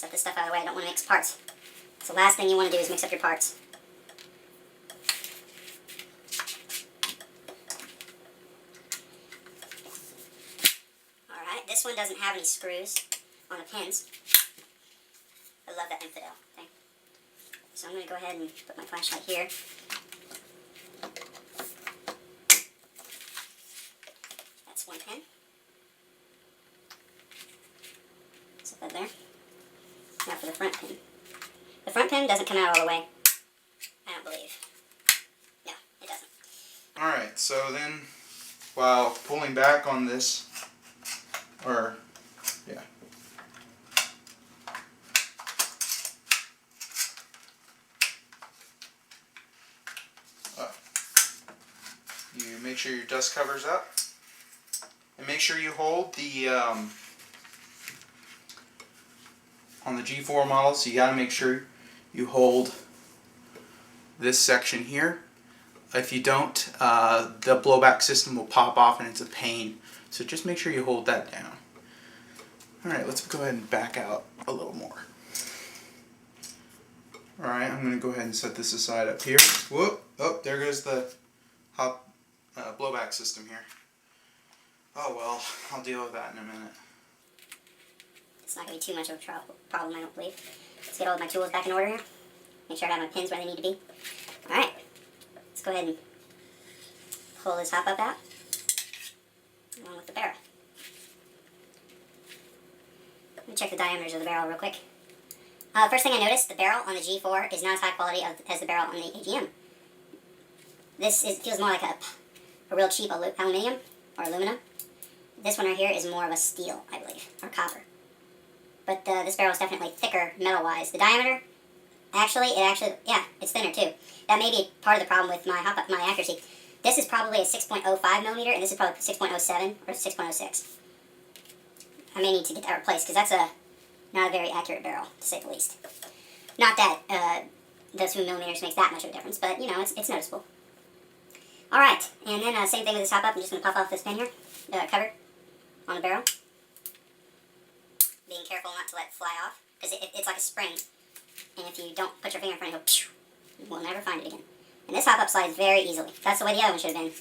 set this stuff out of the way. I don't want to mix parts. So the last thing you want to do is mix up your parts. Alright, this one doesn't have any screws on the pins. I love that infidel thing. So I'm going to go ahead and put my flashlight here. That's one pin. Set that there. Now for the front pin. The front pin doesn't come out all the way. I don't believe. No, it doesn't. Alright, so then while pulling back on this, or, yeah. You make sure your dust cover's up. And make sure you hold the, on the G4 models, you gotta make sure you hold this section here. If you don't, the blowback system will pop off and it's a pain. So just make sure you hold that down. Alright, let's go ahead and back out a little more. Alright, I'm going to go ahead and set this aside up here. Whoop! Oh, there goes the hot blowback system here. Oh well, I'll deal with that in a minute. It's not going to be too much of a problem, I don't believe. Let's get all of my tools back in order here. Make sure I have my pins where they need to be. Alright, let's go ahead and pull this hop up out, along with the barrel. Let me check the diameters of the barrel real quick. First thing I noticed, the barrel on the G4 is not as high quality as the barrel on the AGM. Feels more like a real cheap aluminum, or aluminum. This one right here is more of a steel, I believe, or copper. But this barrel is definitely thicker metal-wise. The diameter, yeah, it's thinner too. That may be part of the problem with my accuracy. This is probably a 6.05 millimeter, and this is probably 6.07 or 6.06. I may need to get that replaced, because that's not a very accurate barrel, to say the least. Not that those 2 millimeters makes that much of a difference, but, you know, it's noticeable. Alright, and then same thing with this hop up. I'm just going to pop off this pin here, cover on the barrel. Being careful not to let it fly off, because it's like a spring. And if you don't put your finger in front of it, you will never find it again. And this hop up slides very easily. That's the way the other one should have been.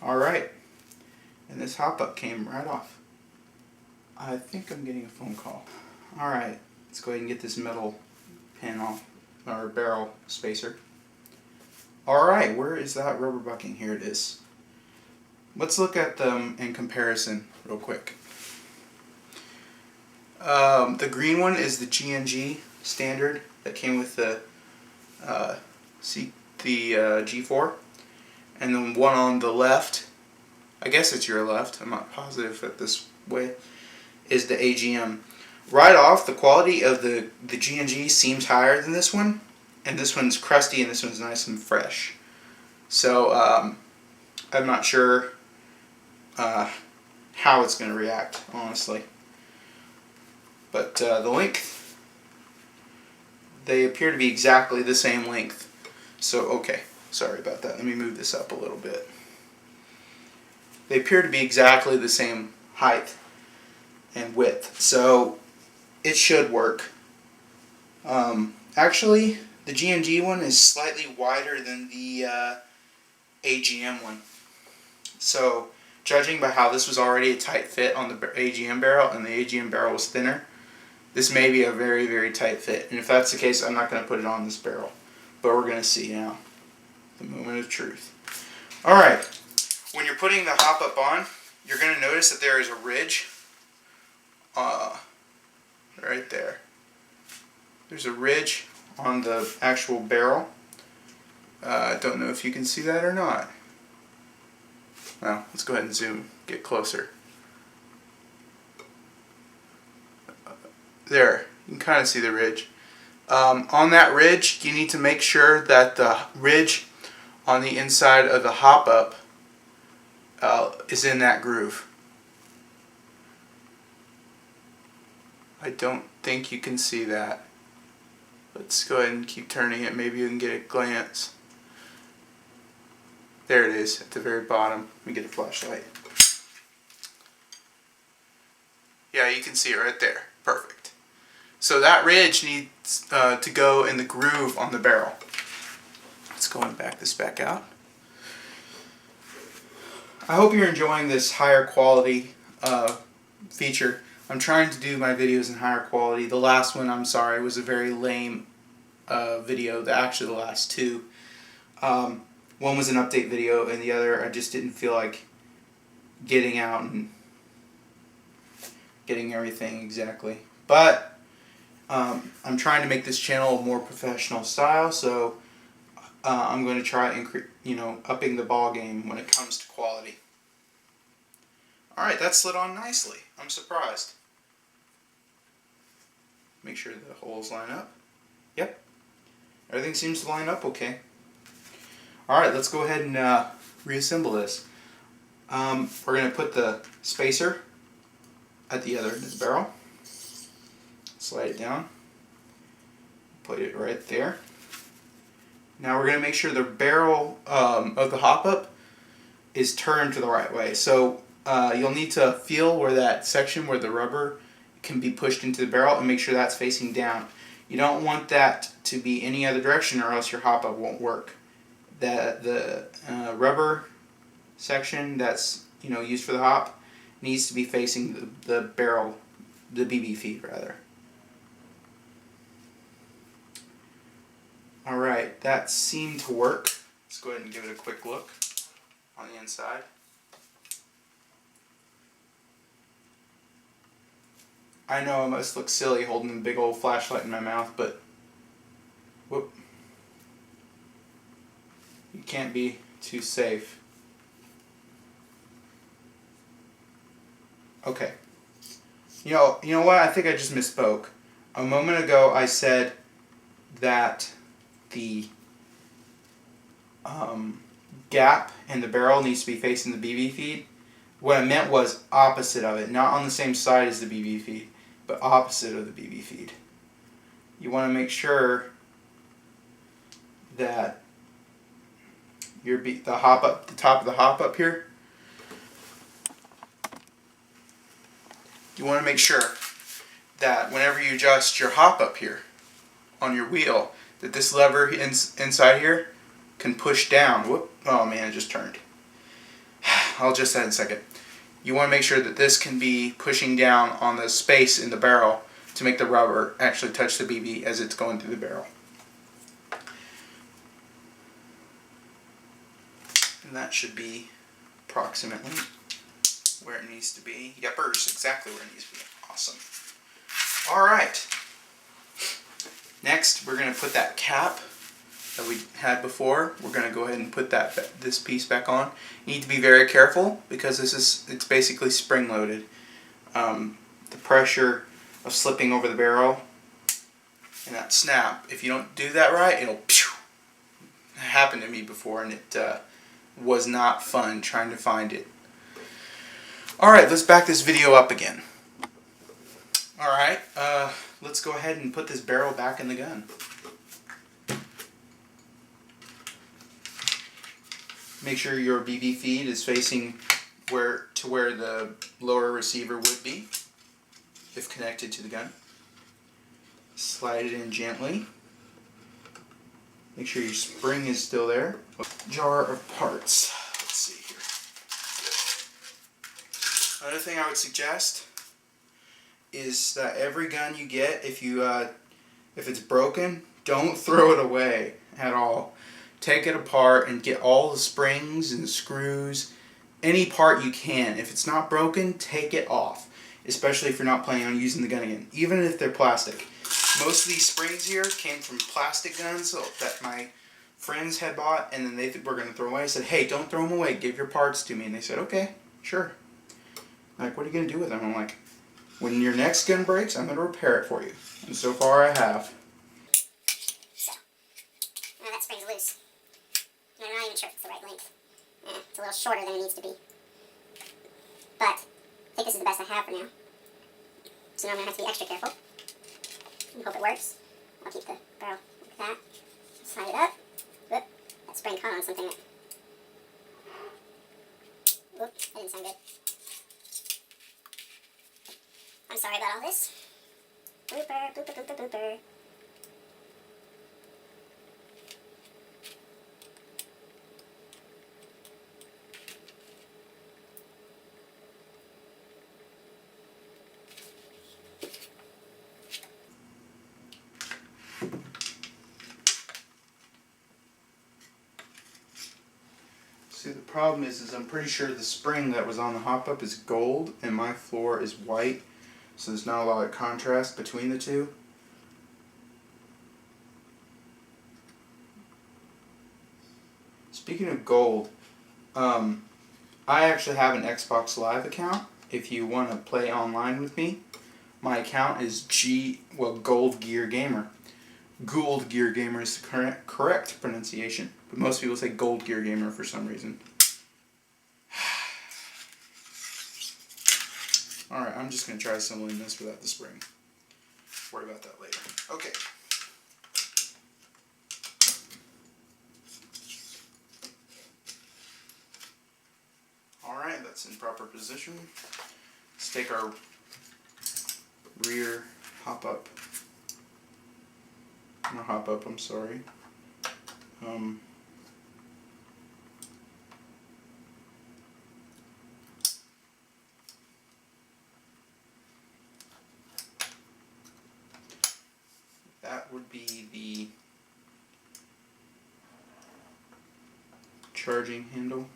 Alright, and this hop up came right off. I think I'm getting a phone call. Alright, let's go ahead and get this metal pin off, or barrel spacer. Alright, where is that rubber bucking? Here it is. Let's look at them in comparison real quick. The green one is the G&G standard that came with the G4. And the one on the left, I guess it's your left, I'm not positive at this way, is the AGM. Right off, the quality of the G&G seems higher than this one, and this one's crusty and this one's nice and fresh. So I'm not sure how it's going to react, honestly. But the length, they appear to be exactly the same length. So, okay. Sorry about that. Let me move this up a little bit. They appear to be exactly the same height and width, so it should work. Actually, the G&G one is slightly wider than the AGM one. So, judging by how this was already a tight fit on the AGM barrel and the AGM barrel was thinner, this may be a very, very tight fit. And if that's the case, I'm not going to put it on this barrel. But we're going to see now. The moment of truth. Alright, when you're putting the hop up on, you're going to notice that there is a ridge right there. There's a ridge on the actual barrel. I don't know if you can see that or not. Well, let's go ahead and zoom, get closer. There, you can kind of see the ridge. On that ridge, you need to make sure that the ridge on the inside of the hop up is in that groove. I don't think you can see that. Let's go ahead and keep turning it. Maybe you can get a glance. There it is at the very bottom. Let me get a flashlight. Yeah, you can see it right there. Perfect. So that ridge needs to go in the groove on the barrel. Let's go and back this back out. I hope you're enjoying this higher quality feature. I'm trying to do my videos in higher quality. The last one, I'm sorry, was a very lame video. Actually, the last two. One was an update video, and the other I just didn't feel like getting out and getting everything exactly. But I'm trying to make this channel a more professional style, so I'm going to try upping the ball game when it comes to quality. Alright, that slid on nicely. I'm surprised. Make sure the holes line up. Yep. Everything seems to line up okay. Alright, let's go ahead and reassemble this. We're going to put the spacer at the other end of the barrel. Slide it down. Put it right there. Now we're going to make sure the barrel of the hop-up is turned to the right way. So you'll need to feel where that section where the rubber can be pushed into the barrel and make sure that's facing down. You don't want that to be any other direction or else your hop-up won't work. The rubber section that's used for the hop needs to be facing the barrel, the BB feed rather. Alright, that seemed to work. Let's go ahead and give it a quick look on the inside. I know I must look silly holding a big old flashlight in my mouth, but whoop. You can't be too safe. Okay. You know what? I think I just misspoke. A moment ago I said that the gap in the barrel needs to be facing the BB feed. What I meant was opposite of it, not on the same side as the BB feed, but opposite of the BB feed. You want to make sure that the top of the hop up here. You want to make sure that whenever you adjust your hop up here on your wheel, that this lever inside here can push down. Whoop! Oh man, it just turned. I'll adjust that in a second. You want to make sure that this can be pushing down on the space in the barrel to make the rubber actually touch the BB as it's going through the barrel. And that should be approximately where it needs to be. Yepers, exactly where it needs to be. Awesome. Alright. Next, we're going to put that cap that we had before. We're going to go ahead and put this piece back on. You need to be very careful because it's basically spring loaded. The pressure of slipping over the barrel and that snap, if you don't do that right, it'll pew. It happened to me before and it was not fun trying to find it. Alright, let's back this video up again. Alright, let's go ahead and put this barrel back in the gun. Make sure your BB feed is facing where the lower receiver would be if connected to the gun. Slide it in gently. Make sure your spring is still there. Jar of parts. Let's see here. Another thing I would suggest is that every gun you get, if it's broken, don't throw it away at all. Take it apart and get all the springs and screws, any part you can. If it's not broken, take it off, especially if you're not planning on using the gun again, even if they're plastic. Most of these springs here came from plastic guns that my friends had bought, and then they were going to throw away. I said, hey, don't throw them away, give your parts to me. And they said, okay, sure. Like, what are you going to do with them? I'm like, when your next gun breaks, I'm going to repair it for you. And so far I have. So, that spring's loose. I'm not even sure if it's the right length. It's a little shorter than it needs to be. But, I think this is the best I have for now. So now I'm going to have to be extra careful. And hope it works. I'll keep the barrel like that. Slide it up. Whoop. That spring caught on something. Whoop. That didn't sound good. I'm I'm sorry about all this. Blooper, blooper, blooper, blooper. See, the problem is I'm pretty sure the spring that was on the hop-up is gold and my floor is white, so there's not a lot of contrast between the two. Speaking of gold, I actually have an Xbox Live account. If you want to play online with me, my account is Gold Gear Gamer. Gold Gear Gamer is the correct pronunciation, but most people say Gold Gear Gamer for some reason. Alright, I'm just going to try assembling this without the spring. Worry about that later. Okay. Alright, that's in proper position. Let's take our rear hop-up. Not hop-up, I'm sorry. That would be the charging handle.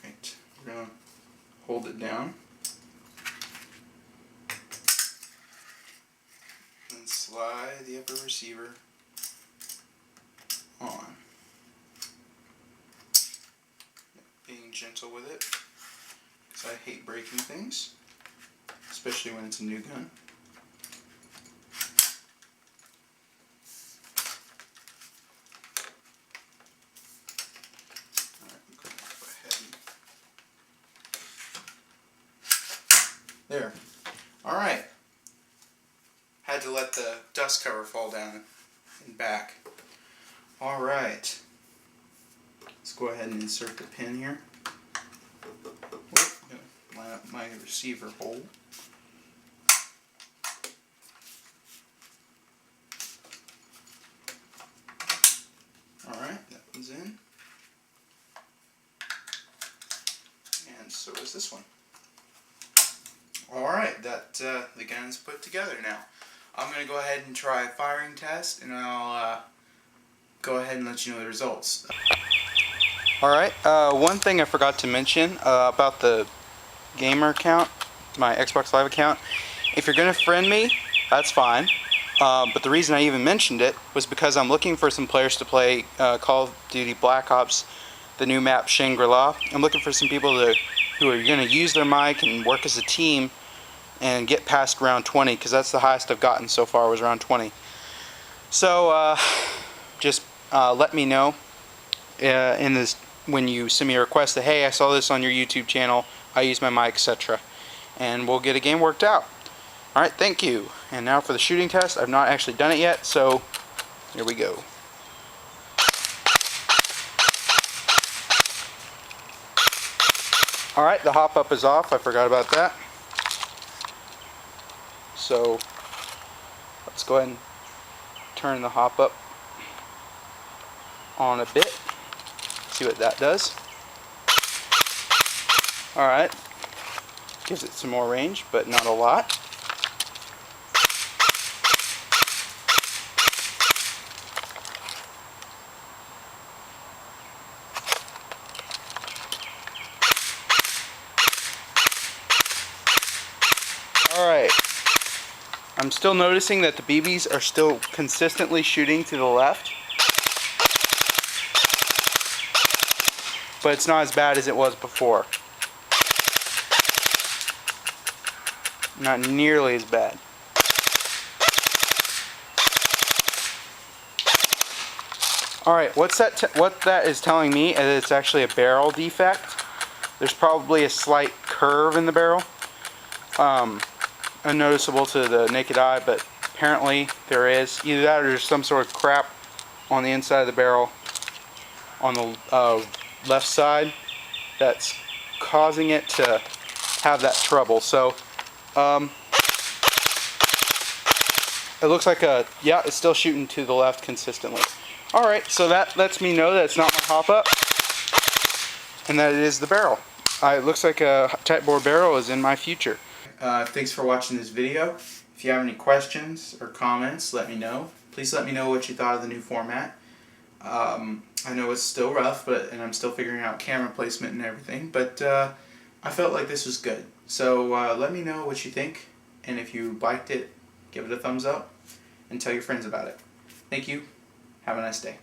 Right, we're going to hold it down and slide the upper receiver on. Being gentle with it, because I hate breaking things, especially when it's a new gun. There. Alright. Had to let the dust cover fall down and back. Alright. Let's go ahead and insert the pin here. Line up my receiver hole. Alright, that one's in. And so is this one. Alright, the gun's put together now. I'm going to go ahead and try a firing test, and I'll go ahead and let you know the results. Alright, one thing I forgot to mention about the gamer account, my Xbox Live account. If you're going to friend me, that's fine. But the reason I even mentioned it was because I'm looking for some players to play Call of Duty Black Ops, the new map Shangri-La. I'm looking for some people who are going to use their mic and work as a team and get past round 20, because that's the highest I've gotten so far, was round 20. So just let me know in this when you send me a request that, hey, I saw this on your YouTube channel, I use my mic, etc. And we'll get a game worked out. Alright, thank you. And now for the shooting test. I've not actually done it yet, so here we go. Alright, the hop-up is off. I forgot about that. So let's go ahead and turn the hop-up on a bit. See what that does. Alright. Gives it some more range, but not a lot. Alright. I'm still noticing that the BBs are still consistently shooting to the left. But it's not as bad as it was before. Not nearly as bad. Alright, what that is telling me is it's actually a barrel defect. There's probably a slight curve in the barrel. Unnoticeable to the naked eye, but apparently there is. Either that or there's some sort of crap on the inside of the barrel on the left side that's causing it to have that trouble. So it looks like yeah, it's still shooting to the left consistently. Alright, so that lets me know that it's not my hop-up and that it is the barrel. It looks like a tight bore barrel is in my future. Thanks for watching this video. If you have any questions or comments, let me know. Please let me know what you thought of the new format. I know it's still rough, and I'm still figuring out camera placement and everything, but I felt like this was good. So let me know what you think, and if you liked it, give it a thumbs up, and tell your friends about it. Thank you. Have a nice day.